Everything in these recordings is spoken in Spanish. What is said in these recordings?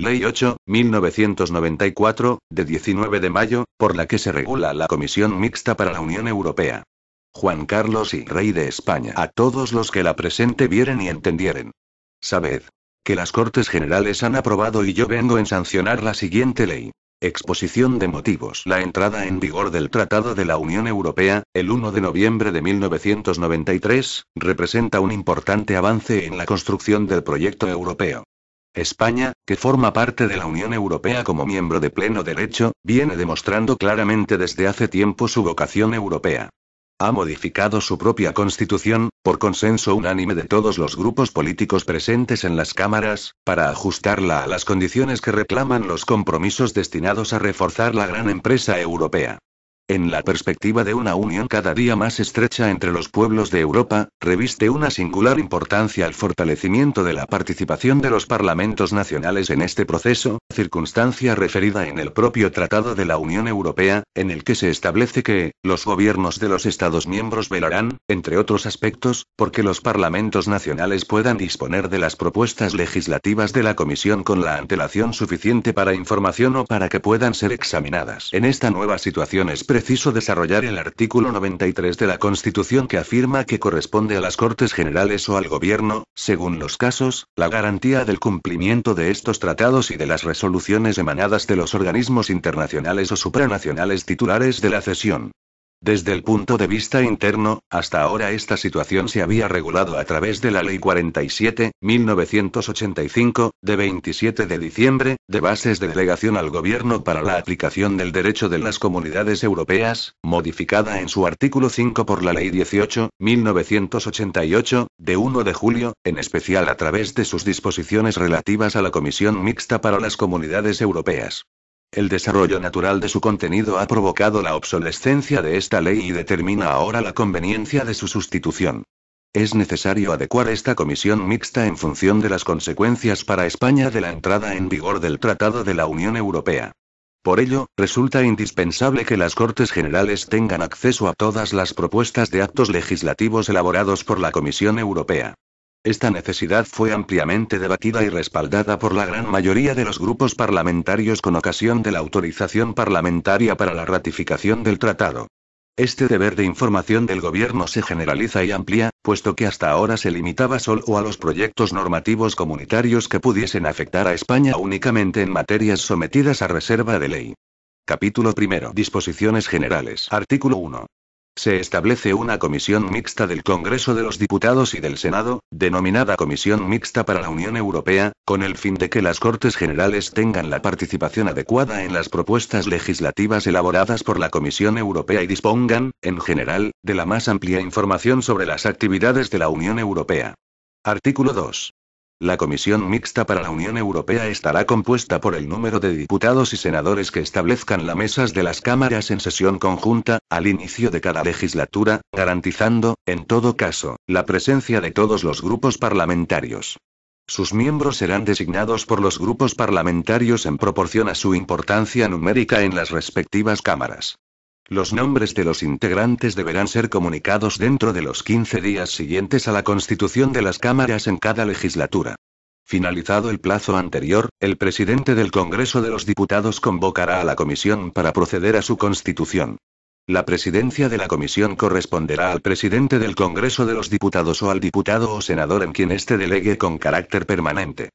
Ley 8/1994, de 19 de mayo, por la que se regula la Comisión Mixta para la Unión Europea. Juan Carlos y Rey de España. A todos los que la presente vieren y entendieren. Sabed que las Cortes Generales han aprobado y yo vengo en sancionar la siguiente ley. Exposición de motivos. La entrada en vigor del Tratado de la Unión Europea, el 1 de noviembre de 1993, representa un importante avance en la construcción del proyecto europeo. España, que forma parte de la Unión Europea como miembro de pleno derecho, viene demostrando claramente desde hace tiempo su vocación europea. Ha modificado su propia constitución, por consenso unánime de todos los grupos políticos presentes en las cámaras, para ajustarla a las condiciones que reclaman los compromisos destinados a reforzar la gran empresa europea. En la perspectiva de una unión cada día más estrecha entre los pueblos de Europa, reviste una singular importancia el fortalecimiento de la participación de los parlamentos nacionales en este proceso, circunstancia referida en el propio Tratado de la Unión Europea, en el que se establece que los gobiernos de los Estados miembros velarán, entre otros aspectos, porque los parlamentos nacionales puedan disponer de las propuestas legislativas de la Comisión con la antelación suficiente para información o para que puedan ser examinadas. En esta nueva situación es preciso desarrollar el artículo 93 de la Constitución que afirma que corresponde a las Cortes Generales o al Gobierno, según los casos, la garantía del cumplimiento de estos tratados y de las resoluciones emanadas de los organismos internacionales o supranacionales titulares de la cesión. Desde el punto de vista interno, hasta ahora esta situación se había regulado a través de la Ley 47/1985, de 27 de diciembre, de bases de delegación al Gobierno para la aplicación del derecho de las Comunidades Europeas, modificada en su artículo 5 por la Ley 18/1988, de 1 de julio, en especial a través de sus disposiciones relativas a la Comisión Mixta para las Comunidades Europeas. El desarrollo natural de su contenido ha provocado la obsolescencia de esta ley y determina ahora la conveniencia de su sustitución. Es necesario adecuar esta comisión mixta en función de las consecuencias para España de la entrada en vigor del Tratado de la Unión Europea. Por ello, resulta indispensable que las Cortes Generales tengan acceso a todas las propuestas de actos legislativos elaborados por la Comisión Europea. Esta necesidad fue ampliamente debatida y respaldada por la gran mayoría de los grupos parlamentarios con ocasión de la autorización parlamentaria para la ratificación del tratado. Este deber de información del Gobierno se generaliza y amplía, puesto que hasta ahora se limitaba solo a los proyectos normativos comunitarios que pudiesen afectar a España únicamente en materias sometidas a reserva de ley. Capítulo primero. Disposiciones generales. Artículo 1. Se establece una comisión mixta del Congreso de los Diputados y del Senado, denominada Comisión Mixta para la Unión Europea, con el fin de que las Cortes Generales tengan la participación adecuada en las propuestas legislativas elaboradas por la Comisión Europea y dispongan, en general, de la más amplia información sobre las actividades de la Unión Europea. Artículo 2. La Comisión Mixta para la Unión Europea estará compuesta por el número de diputados y senadores que establezcan las mesas de las cámaras en sesión conjunta, al inicio de cada legislatura, garantizando, en todo caso, la presencia de todos los grupos parlamentarios. Sus miembros serán designados por los grupos parlamentarios en proporción a su importancia numérica en las respectivas cámaras. Los nombres de los integrantes deberán ser comunicados dentro de los 15 días siguientes a la constitución de las cámaras en cada legislatura. Finalizado el plazo anterior, el presidente del Congreso de los Diputados convocará a la comisión para proceder a su constitución. La presidencia de la comisión corresponderá al presidente del Congreso de los Diputados o al diputado o senador en quien éste delegue con carácter permanente.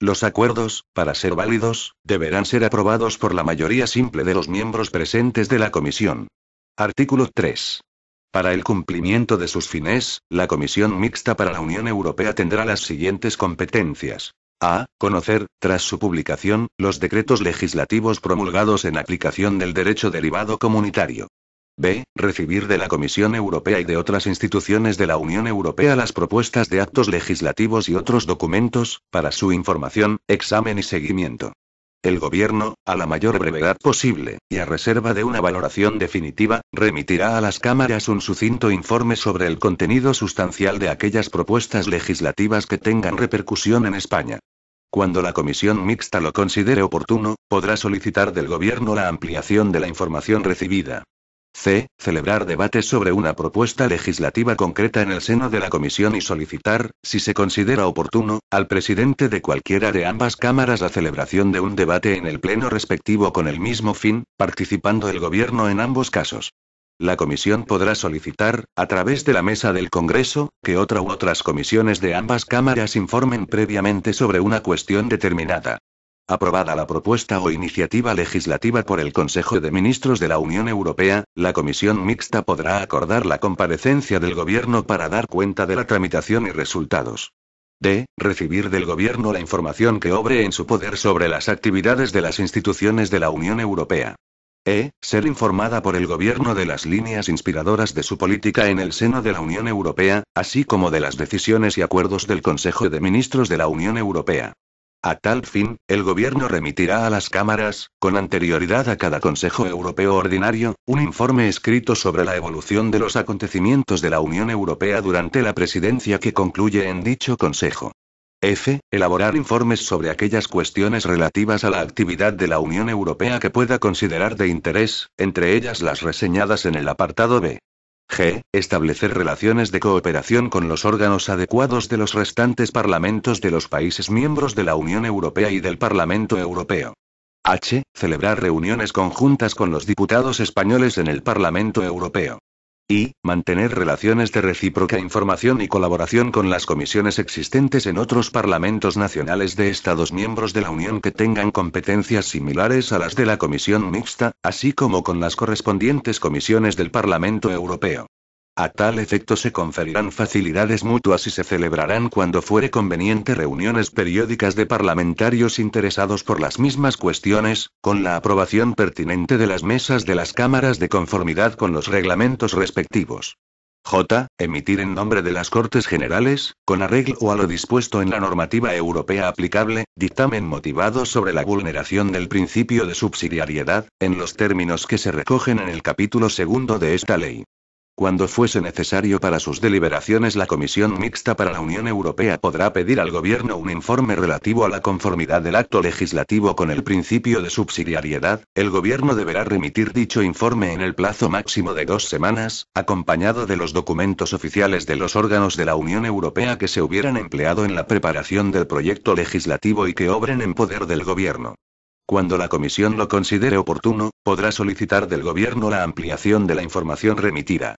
Los acuerdos, para ser válidos, deberán ser aprobados por la mayoría simple de los miembros presentes de la comisión. Artículo 3. Para el cumplimiento de sus fines, la Comisión Mixta para la Unión Europea tendrá las siguientes competencias. A. Conocer, tras su publicación, los decretos legislativos promulgados en aplicación del derecho derivado comunitario. B. Recibir de la Comisión Europea y de otras instituciones de la Unión Europea las propuestas de actos legislativos y otros documentos, para su información, examen y seguimiento. El Gobierno, a la mayor brevedad posible, y a reserva de una valoración definitiva, remitirá a las cámaras un sucinto informe sobre el contenido sustancial de aquellas propuestas legislativas que tengan repercusión en España. Cuando la Comisión Mixta lo considere oportuno, podrá solicitar del Gobierno la ampliación de la información recibida. C. Celebrar debates sobre una propuesta legislativa concreta en el seno de la comisión y solicitar, si se considera oportuno, al presidente de cualquiera de ambas cámaras la celebración de un debate en el pleno respectivo con el mismo fin, participando el gobierno en ambos casos. La comisión podrá solicitar, a través de la mesa del Congreso, que otra u otras comisiones de ambas cámaras informen previamente sobre una cuestión determinada. Aprobada la propuesta o iniciativa legislativa por el Consejo de Ministros de la Unión Europea, la Comisión Mixta podrá acordar la comparecencia del Gobierno para dar cuenta de la tramitación y resultados. D. Recibir del Gobierno la información que obre en su poder sobre las actividades de las instituciones de la Unión Europea. E. Ser informada por el Gobierno de las líneas inspiradoras de su política en el seno de la Unión Europea, así como de las decisiones y acuerdos del Consejo de Ministros de la Unión Europea. A tal fin, el Gobierno remitirá a las cámaras, con anterioridad a cada Consejo Europeo Ordinario, un informe escrito sobre la evolución de los acontecimientos de la Unión Europea durante la presidencia que concluye en dicho Consejo. F. Elaborar informes sobre aquellas cuestiones relativas a la actividad de la Unión Europea que pueda considerar de interés, entre ellas las reseñadas en el apartado B. G. Establecer relaciones de cooperación con los órganos adecuados de los restantes parlamentos de los países miembros de la Unión Europea y del Parlamento Europeo. H. Celebrar reuniones conjuntas con los diputados españoles en el Parlamento Europeo. I. Mantener relaciones de recíproca información y colaboración con las comisiones existentes en otros parlamentos nacionales de Estados miembros de la Unión que tengan competencias similares a las de la Comisión Mixta, así como con las correspondientes comisiones del Parlamento Europeo. A tal efecto se conferirán facilidades mutuas y se celebrarán cuando fuere conveniente reuniones periódicas de parlamentarios interesados por las mismas cuestiones, con la aprobación pertinente de las mesas de las cámaras de conformidad con los reglamentos respectivos. J. Emitir en nombre de las Cortes Generales, con arreglo a lo dispuesto en la normativa europea aplicable, dictamen motivado sobre la vulneración del principio de subsidiariedad, en los términos que se recogen en el capítulo segundo de esta ley. Cuando fuese necesario para sus deliberaciones, la Comisión Mixta para la Unión Europea podrá pedir al Gobierno un informe relativo a la conformidad del acto legislativo con el principio de subsidiariedad. El Gobierno deberá remitir dicho informe en el plazo máximo de 2 semanas, acompañado de los documentos oficiales de los órganos de la Unión Europea que se hubieran empleado en la preparación del proyecto legislativo y que obren en poder del Gobierno. Cuando la Comisión lo considere oportuno, podrá solicitar del Gobierno la ampliación de la información remitida.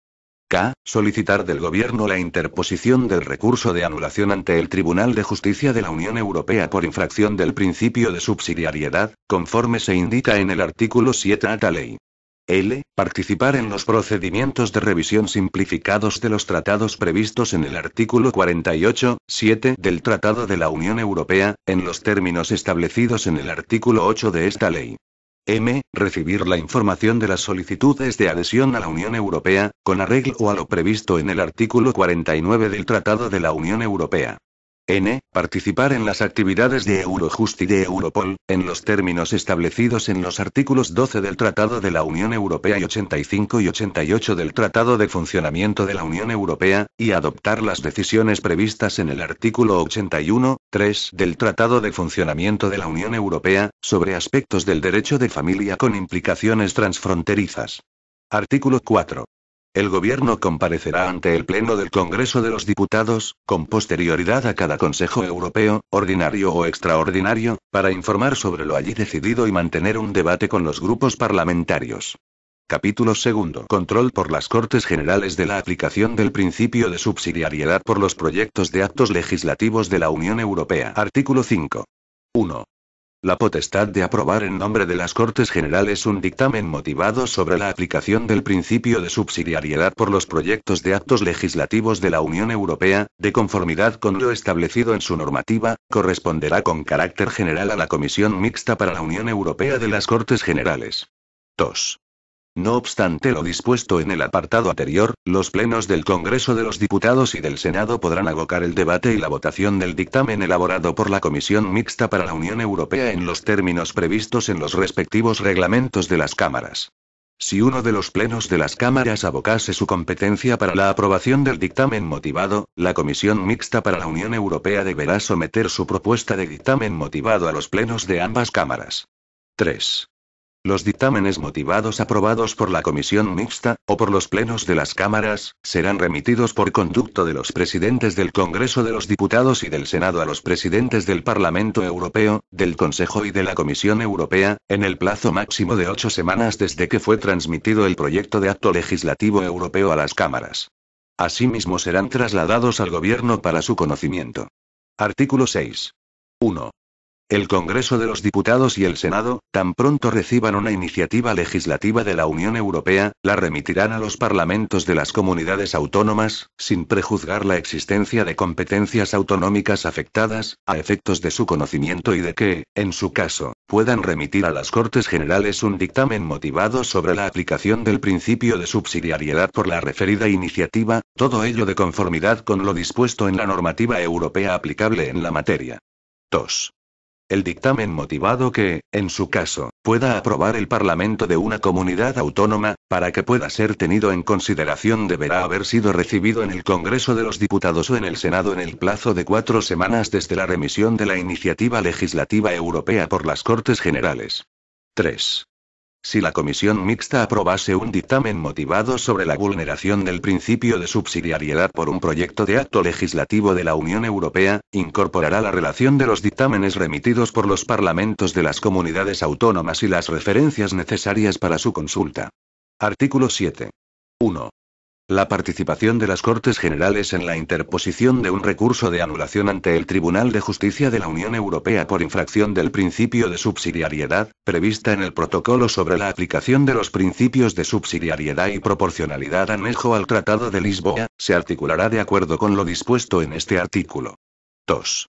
K. Solicitar del Gobierno la interposición del recurso de anulación ante el Tribunal de Justicia de la Unión Europea por infracción del principio de subsidiariedad, conforme se indica en el artículo 7 de tal ley. L. Participar en los procedimientos de revisión simplificados de los tratados previstos en el artículo 48(7) del Tratado de la Unión Europea, en los términos establecidos en el artículo 8 de esta ley. M. Recibir la información de las solicitudes de adhesión a la Unión Europea, con arreglo a lo previsto en el artículo 49 del Tratado de la Unión Europea. N. Participar en las actividades de Eurojust y de Europol, en los términos establecidos en los artículos 12 del Tratado de la Unión Europea y 85 y 88 del Tratado de Funcionamiento de la Unión Europea, y adoptar las decisiones previstas en el artículo 81(3) del Tratado de Funcionamiento de la Unión Europea, sobre aspectos del derecho de familia con implicaciones transfronterizas. Artículo 4. El Gobierno comparecerá ante el Pleno del Congreso de los Diputados, con posterioridad a cada Consejo Europeo, ordinario o extraordinario, para informar sobre lo allí decidido y mantener un debate con los grupos parlamentarios. Capítulo 2. Control por las Cortes Generales de la aplicación del principio de subsidiariedad por los proyectos de actos legislativos de la Unión Europea. Artículo 5. 1. La potestad de aprobar en nombre de las Cortes Generales un dictamen motivado sobre la aplicación del principio de subsidiariedad por los proyectos de actos legislativos de la Unión Europea, de conformidad con lo establecido en su normativa, corresponderá con carácter general a la Comisión Mixta para la Unión Europea de las Cortes Generales. 2. No obstante lo dispuesto en el apartado anterior, los plenos del Congreso de los Diputados y del Senado podrán abocar el debate y la votación del dictamen elaborado por la Comisión Mixta para la Unión Europea en los términos previstos en los respectivos reglamentos de las cámaras. Si uno de los plenos de las cámaras abocase su competencia para la aprobación del dictamen motivado, la Comisión Mixta para la Unión Europea deberá someter su propuesta de dictamen motivado a los plenos de ambas cámaras. 3. Los dictámenes motivados aprobados por la Comisión Mixta, o por los plenos de las cámaras, serán remitidos por conducto de los presidentes del Congreso de los Diputados y del Senado a los presidentes del Parlamento Europeo, del Consejo y de la Comisión Europea, en el plazo máximo de 8 semanas desde que fue transmitido el proyecto de acto legislativo europeo a las cámaras. Asimismo serán trasladados al Gobierno para su conocimiento. Artículo 6. 1. El Congreso de los Diputados y el Senado, tan pronto reciban una iniciativa legislativa de la Unión Europea, la remitirán a los parlamentos de las comunidades autónomas, sin prejuzgar la existencia de competencias autonómicas afectadas, a efectos de su conocimiento y de que, en su caso, puedan remitir a las Cortes Generales un dictamen motivado sobre la aplicación del principio de subsidiariedad por la referida iniciativa, todo ello de conformidad con lo dispuesto en la normativa europea aplicable en la materia. 2. El dictamen motivado que, en su caso, pueda aprobar el Parlamento de una comunidad autónoma, para que pueda ser tenido en consideración deberá haber sido recibido en el Congreso de los Diputados o en el Senado en el plazo de 4 semanas desde la remisión de la iniciativa legislativa europea por las Cortes Generales. 3. Si la Comisión Mixta aprobase un dictamen motivado sobre la vulneración del principio de subsidiariedad por un proyecto de acto legislativo de la Unión Europea, incorporará la relación de los dictámenes remitidos por los parlamentos de las comunidades autónomas y las referencias necesarias para su consulta. Artículo 7. 1. La participación de las Cortes Generales en la interposición de un recurso de anulación ante el Tribunal de Justicia de la Unión Europea por infracción del principio de subsidiariedad, prevista en el Protocolo sobre la aplicación de los principios de subsidiariedad y proporcionalidad anejo al Tratado de Lisboa, se articulará de acuerdo con lo dispuesto en este artículo. 2.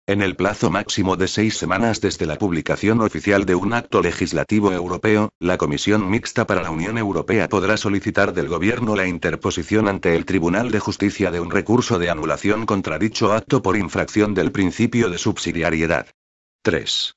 En el plazo máximo de 6 semanas desde la publicación oficial de un acto legislativo europeo, la Comisión Mixta para la Unión Europea podrá solicitar del Gobierno la interposición ante el Tribunal de Justicia de un recurso de anulación contra dicho acto por infracción del principio de subsidiariedad. 3.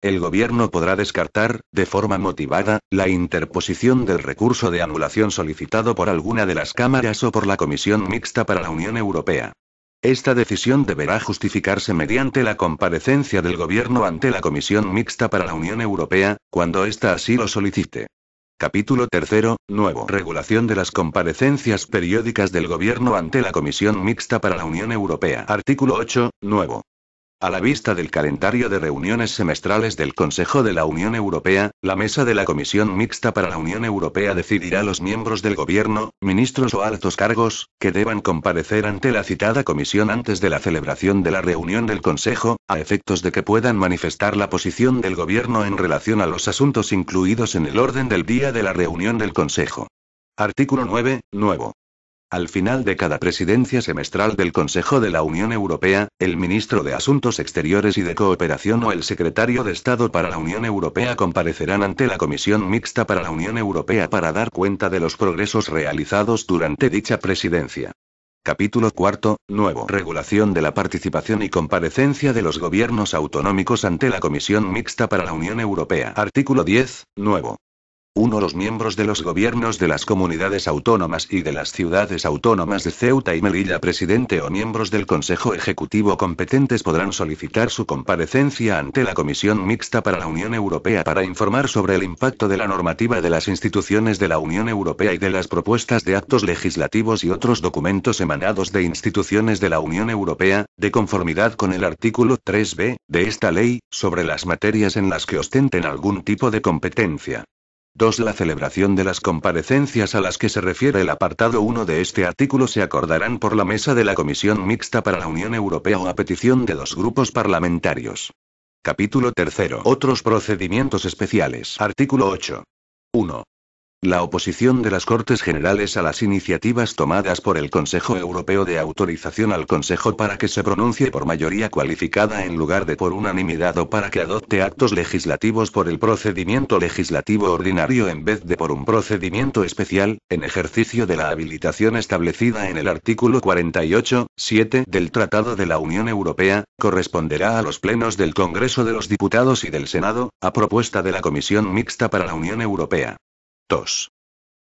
El Gobierno podrá descartar, de forma motivada, la interposición del recurso de anulación solicitado por alguna de las cámaras o por la Comisión Mixta para la Unión Europea. Esta decisión deberá justificarse mediante la comparecencia del Gobierno ante la Comisión Mixta para la Unión Europea, cuando ésta así lo solicite. Capítulo 3. Nuevo. Regulación de las comparecencias periódicas del Gobierno ante la Comisión Mixta para la Unión Europea. Artículo 8. Nuevo. A la vista del calendario de reuniones semestrales del Consejo de la Unión Europea, la mesa de la Comisión Mixta para la Unión Europea decidirá los miembros del Gobierno, ministros o altos cargos, que deban comparecer ante la citada comisión antes de la celebración de la reunión del Consejo, a efectos de que puedan manifestar la posición del Gobierno en relación a los asuntos incluidos en el orden del día de la reunión del Consejo. Artículo 9. Nuevo. Al final de cada presidencia semestral del Consejo de la Unión Europea, el ministro de Asuntos Exteriores y de Cooperación o el secretario de Estado para la Unión Europea comparecerán ante la Comisión Mixta para la Unión Europea para dar cuenta de los progresos realizados durante dicha presidencia. Capítulo 4. Nuevo. Regulación de la participación y comparecencia de los gobiernos autonómicos ante la Comisión Mixta para la Unión Europea. Artículo 10. Nuevo. 1. Los miembros de los gobiernos de las comunidades autónomas y de las ciudades autónomas de Ceuta y Melilla, presidente o miembros del Consejo Ejecutivo competentes podrán solicitar su comparecencia ante la Comisión Mixta para la Unión Europea para informar sobre el impacto de la normativa de las instituciones de la Unión Europea y de las propuestas de actos legislativos y otros documentos emanados de instituciones de la Unión Europea, de conformidad con el artículo 3b de esta ley, sobre las materias en las que ostenten algún tipo de competencia. 2. La celebración de las comparecencias a las que se refiere el apartado 1 de este artículo se acordarán por la mesa de la Comisión Mixta para la Unión Europea o a petición de 2 grupos parlamentarios. Capítulo 3. Otros procedimientos especiales. Artículo 8. 1. La oposición de las Cortes Generales a las iniciativas tomadas por el Consejo Europeo de autorización al Consejo para que se pronuncie por mayoría cualificada en lugar de por unanimidad o para que adopte actos legislativos por el procedimiento legislativo ordinario en vez de por un procedimiento especial, en ejercicio de la habilitación establecida en el artículo 48(7) del Tratado de la Unión Europea, corresponderá a los plenos del Congreso de los Diputados y del Senado, a propuesta de la Comisión Mixta para la Unión Europea. 2.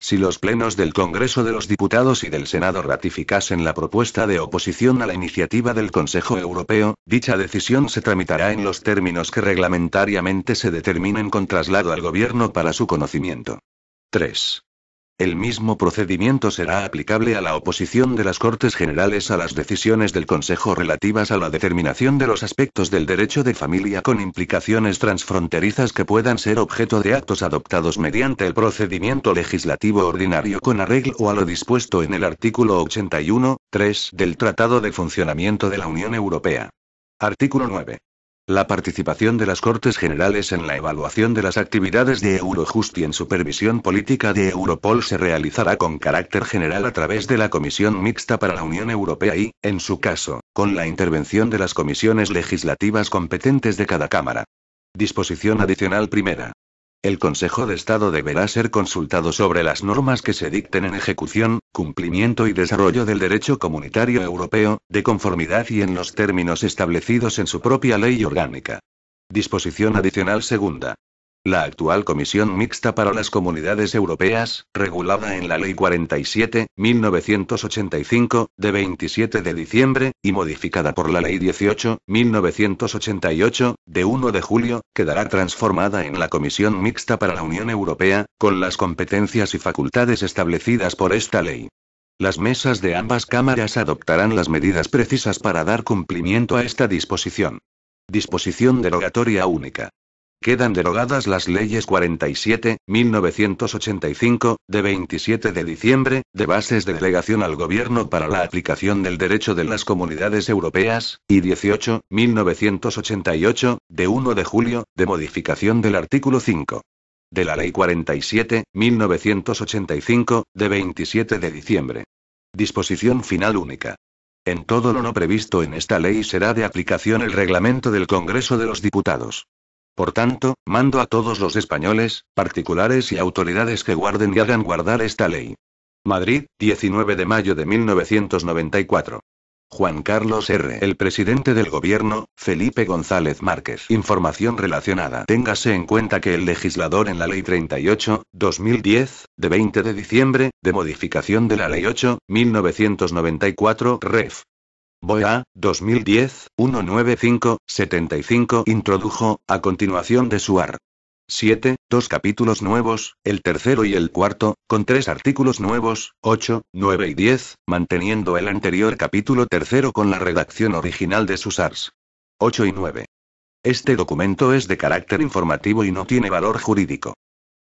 Si los plenos del Congreso de los Diputados y del Senado ratificasen la propuesta de oposición a la iniciativa del Consejo Europeo, dicha decisión se tramitará en los términos que reglamentariamente se determinen con traslado al Gobierno para su conocimiento. 3. El mismo procedimiento será aplicable a la oposición de las Cortes Generales a las decisiones del Consejo relativas a la determinación de los aspectos del derecho de familia con implicaciones transfronterizas que puedan ser objeto de actos adoptados mediante el procedimiento legislativo ordinario con arreglo a lo dispuesto en el artículo 81.3 del Tratado de Funcionamiento de la Unión Europea. Artículo 9. La participación de las Cortes Generales en la evaluación de las actividades de Eurojust y en supervisión política de Europol se realizará con carácter general a través de la Comisión Mixta para la Unión Europea y, en su caso, con la intervención de las comisiones legislativas competentes de cada Cámara. Disposición adicional primera. El Consejo de Estado deberá ser consultado sobre las normas que se dicten en ejecución, cumplimiento y desarrollo del derecho comunitario europeo, de conformidad y en los términos establecidos en su propia ley orgánica. Disposición adicional segunda. La actual Comisión Mixta para las Comunidades Europeas, regulada en la Ley 47/1985, de 27 de diciembre, y modificada por la Ley 18/1988, de 1 de julio, quedará transformada en la Comisión Mixta para la Unión Europea, con las competencias y facultades establecidas por esta ley. Las mesas de ambas cámaras adoptarán las medidas precisas para dar cumplimiento a esta disposición. Disposición derogatoria única. Quedan derogadas las leyes 47/1985, de 27 de diciembre, de bases de delegación al Gobierno para la aplicación del derecho de las Comunidades Europeas, y 18/1988, de 1 de julio, de modificación del artículo 5. De la Ley 47/1985, de 27 de diciembre. Disposición final única. En todo lo no previsto en esta ley será de aplicación el reglamento del Congreso de los Diputados. Por tanto, mando a todos los españoles, particulares y autoridades que guarden y hagan guardar esta ley. Madrid, 19 de mayo de 1994. Juan Carlos R. El presidente del Gobierno, Felipe González Márquez. Información relacionada. Téngase en cuenta que el legislador en la Ley 38/2010, de 20 de diciembre, de modificación de la Ley 8/1994, Ref. BOA, 2010, 195/75 introdujo, a continuación de su art. 7, 2 capítulos nuevos, el tercero y el cuarto, con 3 artículos nuevos, 8, 9 y 10, manteniendo el anterior capítulo tercero con la redacción original de sus arts. 8 y 9. Este documento es de carácter informativo y no tiene valor jurídico.